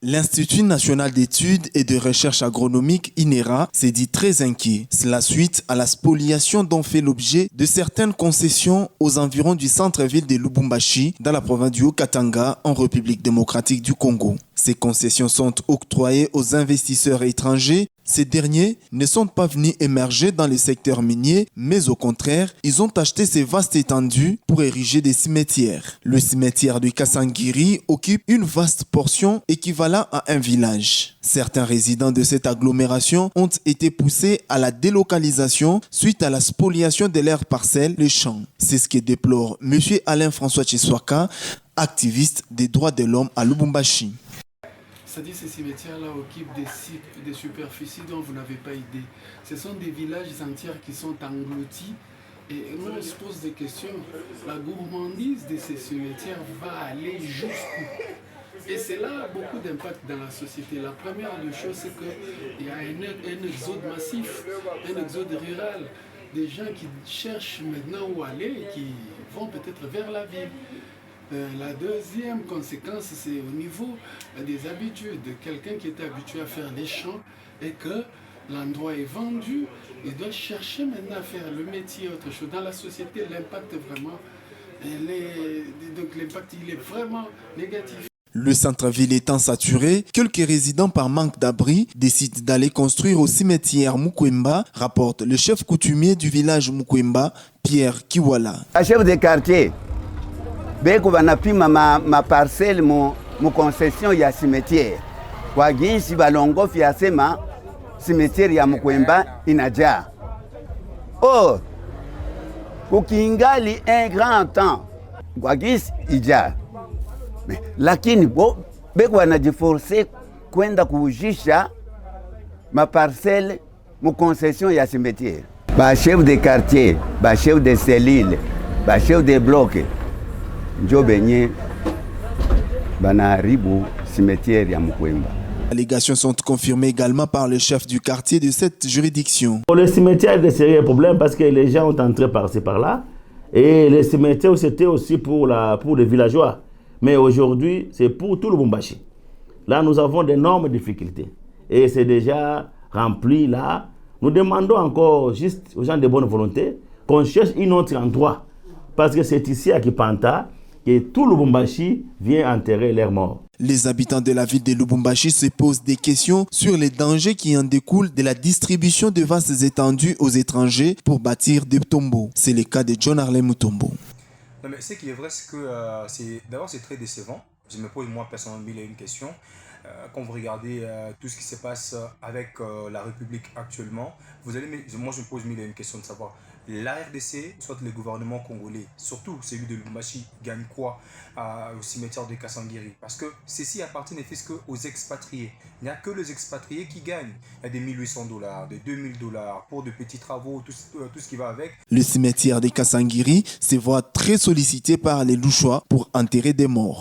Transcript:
L'Institut national d'études et de recherche agronomique INERA s'est dit très inquiet. Cela suite à la spoliation dont fait l'objet de certaines concessions aux environs du centre-ville de Lubumbashi dans la province du Haut-Katanga en République démocratique du Congo. Ces concessions sont octroyées aux investisseurs étrangers. Ces derniers ne sont pas venus émerger dans le secteur minier, mais au contraire, ils ont acheté ces vastes étendues pour ériger des cimetières. Le cimetière de Kasangiri occupe une vaste portion équivalent à un village. Certains résidents de cette agglomération ont été poussés à la délocalisation suite à la spoliation de leurs parcelles, les champs. C'est ce que déplore M. Alain-François Chiswaka, activiste des droits de l'homme à Lubumbashi. C'est-à-dire ces cimetières-là occupent des superficies dont vous n'avez pas idée. Ce sont des villages entiers qui sont engloutis. Et moi, on se pose des questions. La gourmandise de ces cimetières va aller jusqu'où? Et c'est là beaucoup d'impact dans la société. La première des choses, c'est qu'il y a un exode massif, un exode rural. Des gens qui cherchent maintenant où aller et qui vont peut-être vers la ville. La deuxième conséquence, c'est au niveau des habitudes. Quelqu'un qui était habitué à faire des champs et que l'endroit est vendu, il doit chercher maintenant à faire le métier, autre chose. Dans la société, l'impact vraiment, l'impact il est vraiment négatif. Le centre-ville étant saturé, quelques résidents par manque d'abri décident d'aller construire au cimetière Mukwemba, rapporte le chef coutumier du village Mukwemba, Pierre Kiwala. Un chef de quartier. Beko banapima ma parcelle mu concession ya cimetière. Kwa ginsi balongo fiasema cimetière ya Mukwemba inajaa. Oh, kukingali un grand temps. Kwa ginsi ijaa. Lakini beko wanajiforce kwenda kuujisha ma parcelle mu concession ya cimetière. Ba chef de quartier, ba chef de cellule, ba chef de bloc. Les allégations sont confirmées également par le chef du quartier de cette juridiction. Pour le cimetière, il y a des sérieux problèmes parce que les gens ont entré par-ci par-là. Et les cimetières, c'était aussi pour les villageois. Mais aujourd'hui, c'est pour tout le Lubumbashi. Là, nous avons d'énormes difficultés. Et c'est déjà rempli là. Nous demandons encore juste aux gens de bonne volonté qu'on cherche un autre endroit. Parce que c'est ici à Kipanta que tout Lubumbashi vient enterrer leurs morts. Les habitants de la ville de Lubumbashi se posent des questions sur les dangers qui en découlent de la distribution de vastes étendues aux étrangers pour bâtir des tombeaux. C'est le cas de John Harlem Mutombo. Non mais ce qui est vrai, c'est que d'abord c'est très décevant. Je me pose moi personnellement une question. Quand vous regardez tout ce qui se passe avec la République actuellement, moi je me pose une question de savoir la RDC, soit le gouvernement congolais, surtout celui de Lubumbashi, gagne quoi au cimetière de Kasangiri? Parce que ceci appartient ne fait qu'aux expatriés. Il n'y a que les expatriés qui gagnent. Il y a des $1 800, des $2 000 pour de petits travaux, tout ce qui va avec. Le cimetière de Kasangiri se voit très sollicité par les Louchois pour enterrer des morts.